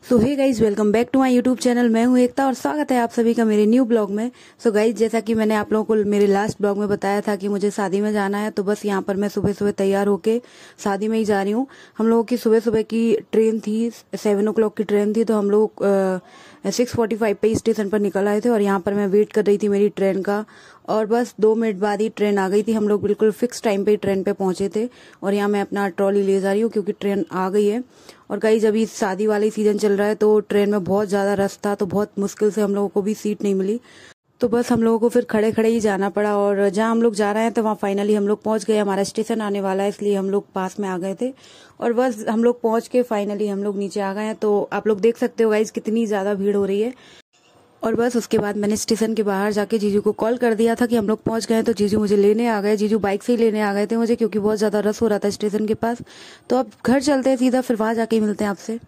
So hey guys, welcome back to my YouTube channel. मैं हूं एकता और स्वागत है आप सभी का मेरे न्यू ब्लॉग में। सो गाइज, जैसा कि मैंने आप लोगों को मेरे लास्ट ब्लॉग में बताया था कि मुझे शादी में जाना है, तो बस यहाँ पर मैं सुबह सुबह तैयार होके शादी में ही जा रही हूँ। हम लोगों की सुबह सुबह की ट्रेन थी, 7 o'clock की ट्रेन थी, तो हम लोग 6:45 पे स्टेशन पर निकल आए थे और यहाँ पर मैं वेट कर रही थी मेरी ट्रेन का। और बस 2 मिनट बाद ही ट्रेन आ गई थी। हम लोग बिल्कुल फिक्स टाइम पे ही ट्रेन पे पहुंचे थे और यहाँ मैं अपना ट्रॉली ले जा रही हूँ क्योंकि ट्रेन आ गई है। और गाइस, अभी शादी वाला ही सीजन चल रहा है तो ट्रेन में बहुत ज्यादा रश था, तो बहुत मुश्किल से हम लोगों को भी सीट नहीं मिली, तो बस हम लोगों को फिर खड़े खड़े ही जाना पड़ा। और जहाँ हम लोग जा रहे हैं तो वहाँ फाइनली हम लोग पहुंच गए। हमारा स्टेशन आने वाला है इसलिए हम लोग पास में आ गए थे और बस हम लोग पहुंच के फाइनली हम लोग नीचे आ गए हैं। तो आप लोग देख सकते हो गाइस कितनी ज्यादा भीड़ हो रही है। और बस उसके बाद मैंने स्टेशन के बाहर जाके जीजू को कॉल कर दिया था कि हम लोग पहुंच गए हैं, तो जीजू मुझे लेने आ गए। जीजू बाइक से ही लेने आ गए थे मुझे, क्योंकि बहुत ज्यादा रश हो रहा था स्टेशन के पास। तो अब घर चलते हैं सीधा, फिर वहां जाके मिलते हैं आपसे।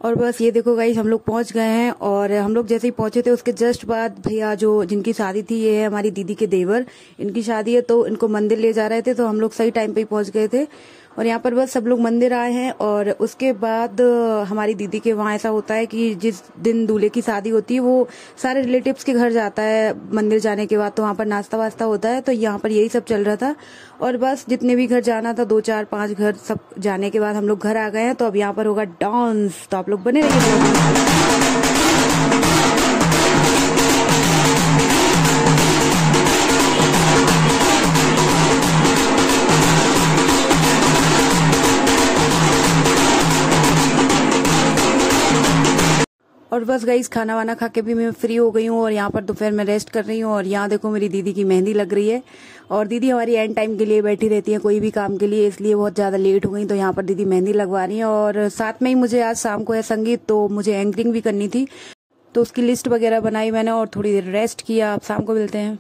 और बस ये देखो गाइस, हम लोग पहुंच गए हैं। और हम लोग जैसे ही पहुंचे थे उसके जस्ट बाद भैया जो जिनकी शादी थी, ये है हमारी दीदी के देवर, इनकी शादी है, तो इनको मंदिर ले जा रहे थे। तो हम लोग सही टाइम पे ही पहुंच गए थे और यहाँ पर बस सब लोग मंदिर आए हैं। और उसके बाद हमारी दीदी के वहाँ ऐसा होता है कि जिस दिन दूल्हे की शादी होती है वो सारे रिलेटिव्स के घर जाता है मंदिर जाने के बाद, तो वहाँ पर नाश्ता वास्ता होता है। तो यहाँ पर यही सब चल रहा था और बस जितने भी घर जाना था, 2 4 5 घर, सब जाने के बाद हम लोग घर आ गए हैं। तो अब यहाँ पर होगा डांस, तो आप लोग बने रहिए। और बस गाइस, खाना वाना खा के भी मैं फ्री हो गई हूँ और यहाँ पर दोपहर में रेस्ट कर रही हूँ। और यहाँ देखो मेरी दीदी की मेहंदी लग रही है और दीदी हमारी एंड टाइम के लिए बैठी रहती है कोई भी काम के लिए, इसलिए बहुत ज्यादा लेट हो गई। तो यहाँ पर दीदी मेहंदी लगवा रही है और साथ में ही मुझे आज शाम को है संगीत, तो मुझे एंकरिंग भी करनी थी, तो उसकी लिस्ट वगैरह बनाई मैंने और थोड़ी देर रेस्ट किया। अब शाम को मिलते हैं।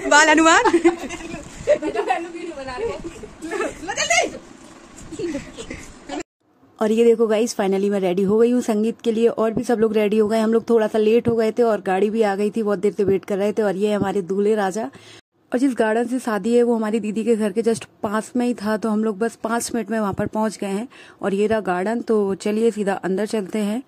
बाल हनुमान और ये देखो गाइस, फाइनली मैं रेडी हो गई हूँ संगीत के लिए और भी सब लोग रेडी हो गए। हम लोग थोड़ा सा लेट हो गए थे और गाड़ी भी आ गई थी, बहुत देर से वेट कर रहे थे। और ये हमारे दूल्हे राजा, और जिस गार्डन से शादी है वो हमारी दीदी के घर के जस्ट पास में ही था, तो हम लोग बस 5 मिनट में वहां पर पहुंच गए हैं। और ये रहा गार्डन, तो चलिए सीधा अंदर चलते हैं।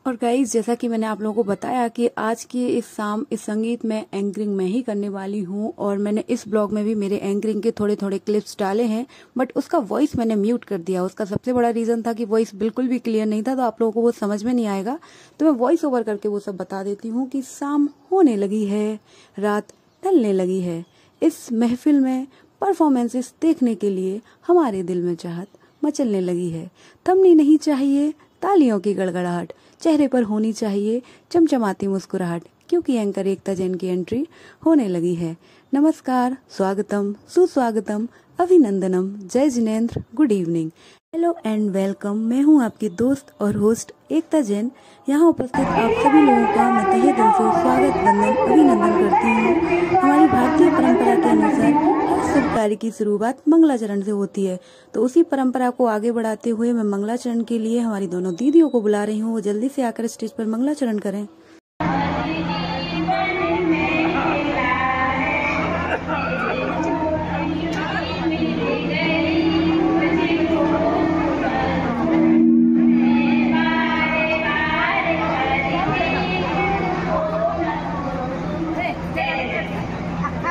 और गाइज, जैसा कि मैंने आप लोगों को बताया कि आज की इस संगीत में एंकरिंग मैं ही करने वाली हूँ और मैंने इस ब्लॉग में भी मेरे एंकरिंग के थोड़े थोड़े क्लिप्स डाले हैं, बट उसका वॉइस मैंने म्यूट कर दिया। उसका सबसे बड़ा रीजन था कि वॉइस बिल्कुल भी क्लियर नहीं था, तो आप लोगों को वो समझ में नहीं आएगा, तो मैं वॉइस ओवर करके वो सब बता देती हूँ कि शाम होने लगी है, रात ढलने लगी है, इस महफिल में परफॉर्मेंसेस देखने के लिए हमारे दिल में चाहत मचलने लगी है। थमनी नहीं चाहिए तालियों की गड़गड़ाहट, चेहरे पर होनी चाहिए चमचमाती मुस्कुराहट, क्योंकि एंकर एकता जैन की एंट्री होने लगी है। नमस्कार, स्वागतम, सुस्वागतम, अभिनंदनम, जय Jinendra, good evening, hello and welcome. मैं हूं आपकी दोस्त और होस्ट एकता जैन। यहाँ उपस्थित आप सभी लोगों का मैं तहे दिल से स्वागत, वंदन, अभिनंदन करती हूँ। हमारी भारतीय परंपरा के अनुसार हर शुभ कार्य की शुरुआत मंगलाचरण से होती है, तो उसी परंपरा को आगे बढ़ाते हुए मैं मंगलाचरण के लिए हमारी दोनों दीदियों को बुला रही हूँ। वो जल्दी से आकर स्टेज पर मंगलाचरण करें।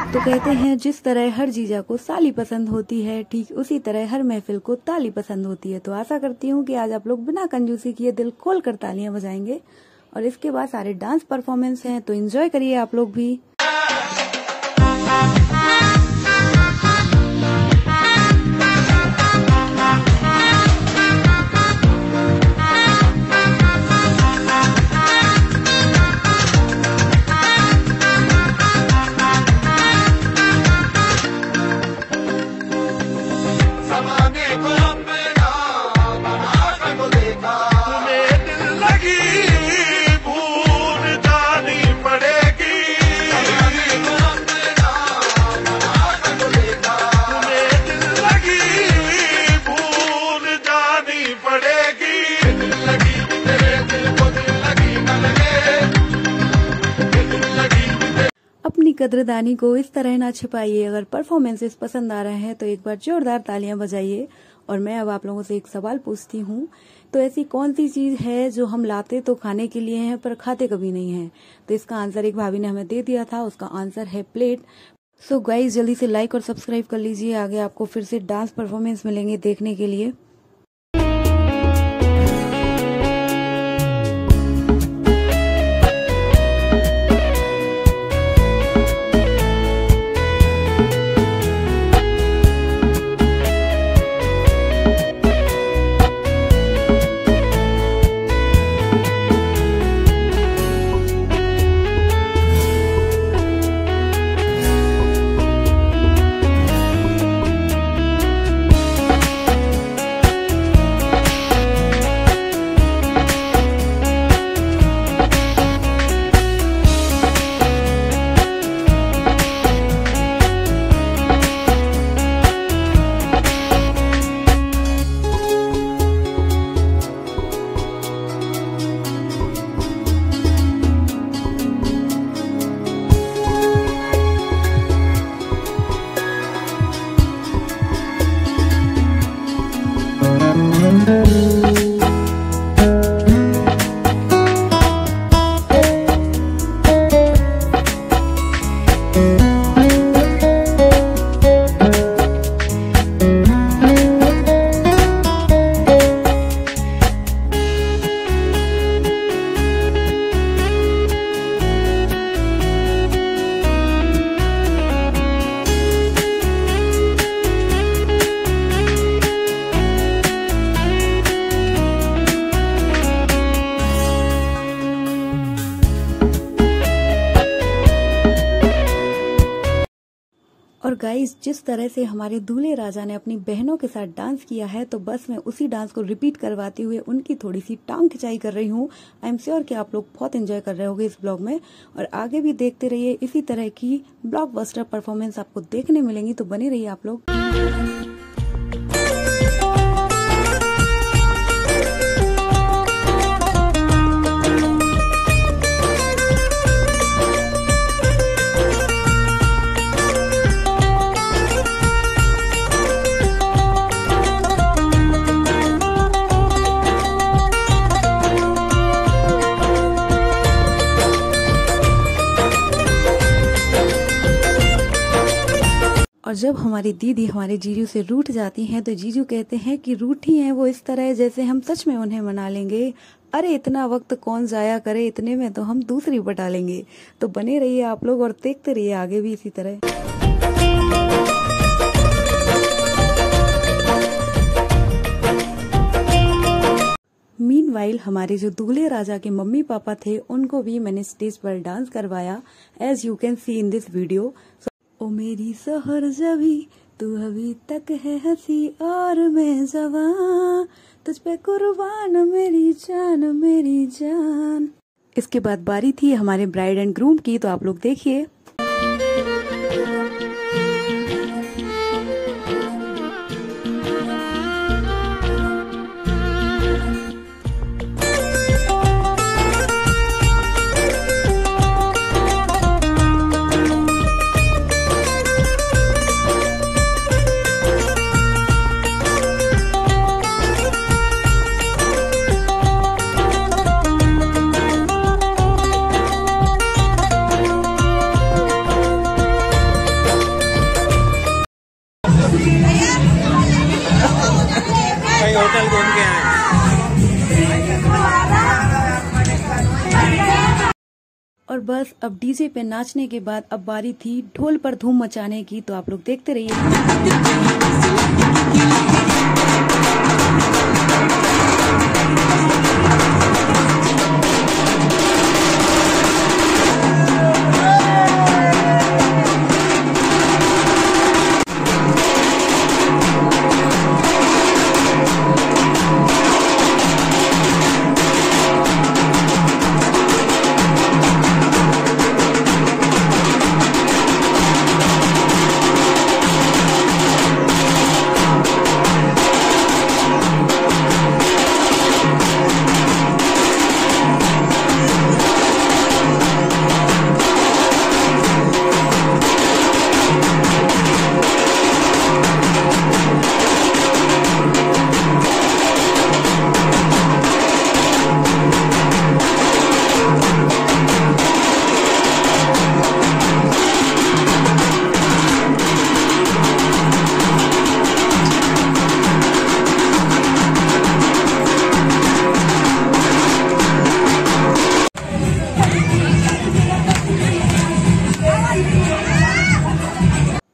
तो कहते हैं जिस तरह हर जीजा को साली पसंद होती है, ठीक उसी तरह हर महफिल को ताली पसंद होती है। तो आशा करती हूँ कि आज आप लोग बिना कंजूसी किए दिल खोल कर तालियां बजाएंगे। और इसके बाद सारे डांस परफॉर्मेंस हैं, तो एंजॉय करिए आप लोग भी। भूल जानी पड़ेगी। कद्रदानी को इस तरह ना छिपाइए। अगर परफॉर्मेंसेस पसंद आ रहे हैं तो एक बार जोरदार तालियां बजाइए। और मैं अब आप लोगों से एक सवाल पूछती हूँ, तो ऐसी कौन सी चीज है जो हम लाते तो खाने के लिए हैं पर खाते कभी नहीं हैं? तो इसका आंसर एक भाभी ने हमें दे दिया था, उसका आंसर है प्लेट। सो गाइस, जल्दी से लाइक और सब्सक्राइब कर लीजिए। आगे आपको फिर से डांस परफॉर्मेंस मिलेंगे देखने के लिए। और गाइस, जिस तरह से हमारे दूल्हे राजा ने अपनी बहनों के साथ डांस किया है, तो बस मैं उसी डांस को रिपीट करवाते हुए उनकी थोड़ी सी टांग खिंचाई कर रही हूँ। आई एम श्योर कि आप लोग बहुत एंजॉय कर रहे होंगे इस ब्लॉग में, और आगे भी देखते रहिए। इसी तरह की ब्लॉकबस्टर परफॉर्मेंस आपको देखने मिलेंगी, तो बने रहिए आप लोग। और जब हमारी दीदी हमारे जीजू से रूठ जाती हैं, तो जीजू कहते हैं कि रूठी हैं वो इस तरह जैसे हम सच में उन्हें मना लेंगे। अरे इतना वक्त कौन जाया करे, इतने में तो हम दूसरी पटा लेंगे। तो बने रहिए आप लोग और देखते रहिए आगे भी इसी तरह। मीनवाइल हमारे जो दूल्हे राजा के मम्मी पापा थे, उनको भी मैंने स्टेज पर डांस करवाया, as you can see in this video. ओ मेरी सहर जबी, तू अभी तक है हंसी और मैं जवान, तुझ पे कुर्बान मेरी जान मेरी जान। इसके बाद बारी थी हमारे ब्राइड एंड ग्रूम की, तो आप लोग देखिए। होटल घूम के आए। और बस अब डीजे पे नाचने के बाद अब बारी थी ढोल पर धूम मचाने की, तो आप लोग देखते रहिए।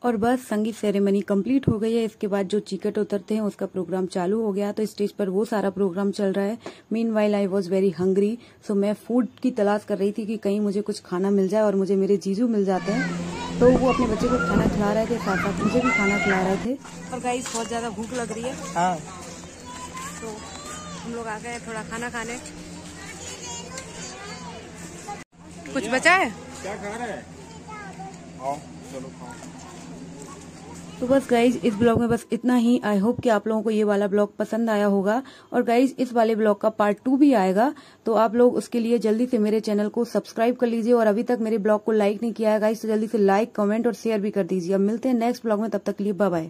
और बस संगीत सेरेमनी कंप्लीट हो गई है। इसके बाद जो चिकट उतरते हैं उसका प्रोग्राम चालू हो गया, तो स्टेज पर वो सारा प्रोग्राम चल रहा है। Meanwhile I was very hungry, so मैं फूड की तलाश कर रही थी कि कहीं मुझे कुछ खाना मिल जाए, और मुझे मेरे जीजू मिल जाते हैं, तो वो अपने बच्चे को खाना खिला रहे थे, साथ साथ मुझे भी खाना खिला रहे थे। और गाइस बहुत ज्यादा भूख लग रही है, हाँ तो हम लोग आ गए थोड़ा खाना खाने। कुछ बचा है? क्या खा रहे हैं? आओ चलो खाओ। तो बस गाइज इस ब्लॉग में बस इतना ही। आई होप कि आप लोगों को ये वाला ब्लॉग पसंद आया होगा, और गाइज इस वाले ब्लॉग का पार्ट 2 भी आएगा, तो आप लोग उसके लिए जल्दी से मेरे चैनल को सब्सक्राइब कर लीजिए, और अभी तक मेरे ब्लॉग को लाइक नहीं किया है गाइज तो जल्दी से लाइक, कमेंट और शेयर भी कर दीजिए। अब मिलते हैं नेक्स्ट ब्लॉग में, तब तक के लिए बाय बाय।